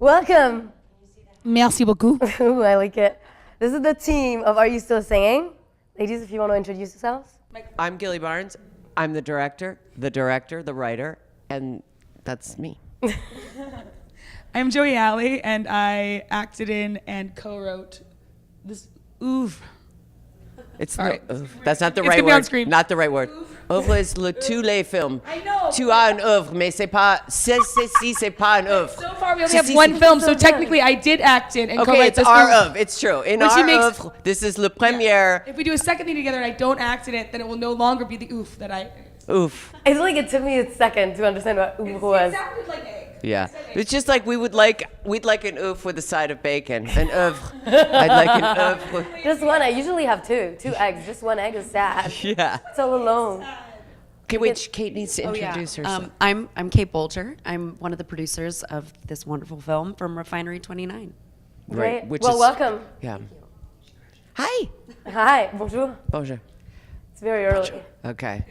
Welcome. Merci beaucoup. Ooh, I like it. This is the team of Are You Still Singing? Ladies, if you want to introduce yourselves. I'm Gilly Barnes. I'm the director, the writer, and that's me. I'm Joey Alley, and I acted in and co-wrote this oeuvre. It's Sorry. that's not the It's right gonna be on word. screen. Not the right word. Oeuvre is tous les films. I know. Tu as une œuvre, mais c'est pas. C'est pas une œuvre. So far, we only have one film, so technically I did act in and Okay, co-write it's this our oeuvre. œuvre. It's true. In Which our makes- œuvre, this is le première. If we do a second thing together and I don't act in it, then it will no longer be the oof that I... Oof. I feel like it took me a second to understand what oeuvre was. It sounded like egg. Yeah. It's just like we'd like an oof with a side of bacon. An œuvre. I'd like an œuvre. With, Just one. I usually have two eggs. Just one egg is sad. yeah. It's all alone. Okay, wait. Kate needs to introduce herself. I'm Kate Bolger. I'm one of the producers of this wonderful film from Refinery 29. Great. Which well, is, welcome. Yeah. Hi. Hi. Bonjour. Bonjour. It's very early. Okay.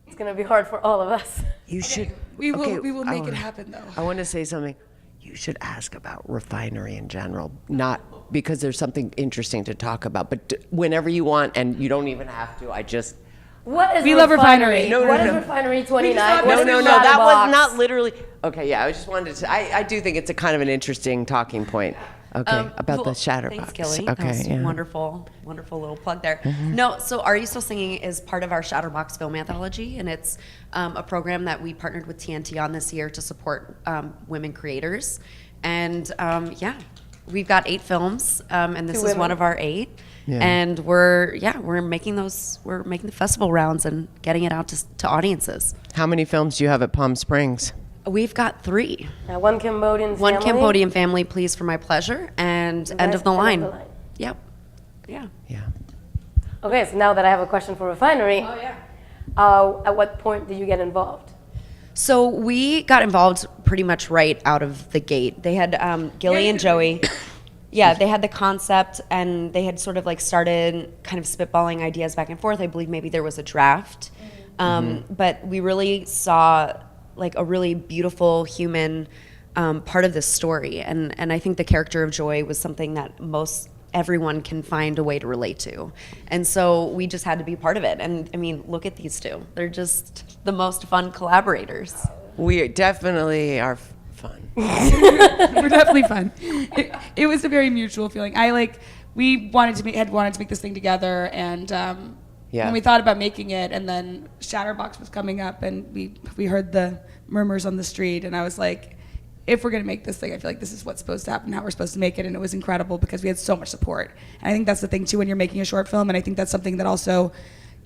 It's going to be hard for all of us. You should. We will, okay, we will I make it wanna- happen, though. I want to say something. You should ask about Refinery in general, not because there's something interesting to talk about, but whenever you want, and you don't even have to. I just. What is We love Refinery. No, What no, is no. Refinery 29? No, What is No, the that was Shadowbox? not literally. Okay, yeah, I just wanted to. I do think it's a kind of an interesting talking point. Okay, about Cool. the Shatterbox. Thanks, Gilly. Okay, That was yeah. wonderful little plug there. No, so Are You Still Singing is part of our Shatterbox film anthology, and it's a program that we partnered with TNT on this year to support women creators. And yeah, we've got 8 films, and this Two is one women. of our 8. Yeah. And we're making the festival rounds and getting it out to audiences. How many films do you have at Palm Springs? We've got 3. One Cambodian family. One Cambodian family, Please for My Pleasure, and End of the Line. Yep. Yeah. Yeah. Okay, so now that I have a question for Refinery. Oh, yeah. At what point did you get involved? So we got involved pretty much right out of the gate. They had Gilly and Joey. Yeah, they had the concept, and they had sort of like started kind of spitballing ideas back and forth. I believe maybe there was a draft, but we really saw like a really beautiful human part of this story, and I think the character of Joy was something that everyone can find a way to relate to, and so we just had to be part of it. And I mean, look at these two; they're just the most fun collaborators. We definitely are fun. We're definitely fun. It was a very mutual feeling. We had wanted to make this thing together, and Yeah. when we thought about making it, and then Shatterbox was coming up, and we heard the murmurs on the street, and I was like, if we're gonna make this thing, I feel like this is what's supposed to happen, how we're supposed to make it, and it was incredible because we had so much support. And I think that's the thing too when you're making a short film, and I think that's something that also.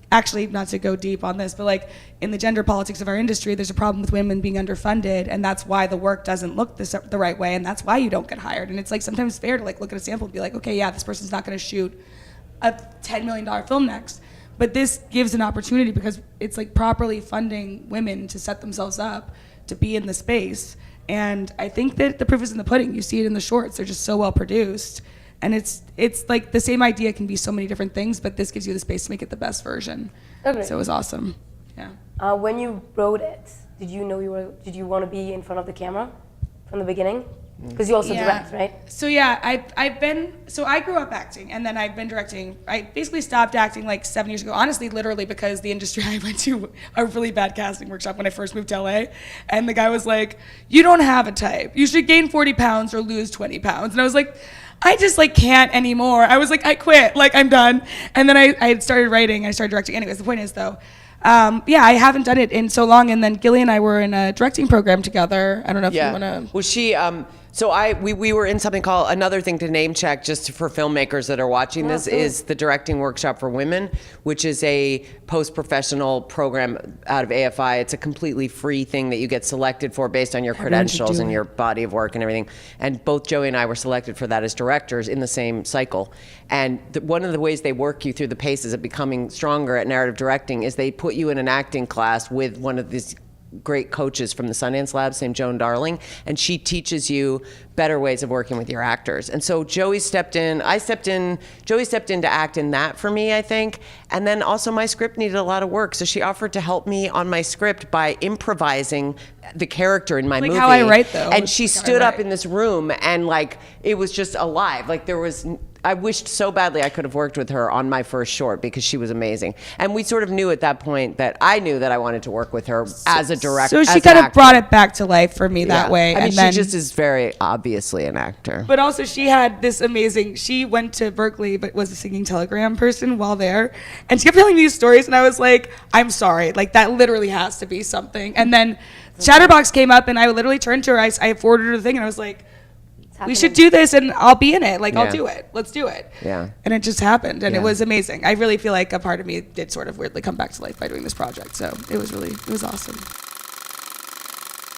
Actually, not to go deep on this, but like in the gender politics of our industry, there's a problem with women being underfunded, and that's why the work doesn't look the right way, and that's why you don't get hired. And it's like sometimes fair to like look at a sample and be like, okay, yeah, this person's not going to shoot a $10 million film next, but this gives an opportunity because it's like properly funding women to set themselves up to be in the space. And I think that the proof is in the pudding. You see it in the shorts; they're just so well produced. And it's like the same idea can be so many different things, but this gives you the space to make it the best version. Okay. So it was awesome. Yeah. When you wrote it, did you want to be in front of the camera from the beginning? Because you also direct, right? So yeah, I grew up acting, and then I've been directing. I basically stopped acting like 7 years ago, honestly, literally because the industry, I went to a really bad casting workshop when I first moved to LA, and the guy was like, you don't have a type. You should gain 40 pounds or lose 20 pounds. And I was like, I just like can't anymore. I was like, I quit, like I'm done. And then I started writing, I started directing. Anyways, the point is though, yeah, I haven't done it in so long. And then Gilly and I were in a directing program together. I don't know if you want to. Well, she. So we were in something called, another thing to name check just for filmmakers that are watching this, is the Directing Workshop for Women, which is a post-professional program out of AFI. It's a completely free thing that you get selected for based on your credentials and your body of work and everything. And both Joey and I were selected for that as directors in the same cycle. And one of the ways they work you through the paces of becoming stronger at narrative directing is they put you in an acting class with one of these great coaches from the Sundance Labs named Joan Darling, and she teaches you better ways of working with your actors. And so Joey stepped in, Joey stepped in to act in that for me, I think. And then also my script needed a lot of work, so she offered to help me on my script by improvising the character in my movie. How I write, though. And she stood up in this room and like, it was just alive. Like I wished so badly I could have worked with her on my first short because she was amazing. And we sort of knew at that point that I knew that I wanted to work with her as a director. So she kind of brought it back to life for me that way. I mean, and she then, just is very obviously an actor. But also she had this amazing, she went to Berkeley but was a singing telegram person while there. And she kept telling me these stories and I was like, I'm sorry. Like that literally has to be something. And then Chatterbox came up and I literally turned to her, I forwarded her the thing and I was like, we should do this and I'll be in it. Like, I'll do it. Let's do it. Yeah. And it just happened. And it was amazing. I really feel like a part of me did sort of weirdly come back to life by doing this project. So it was awesome.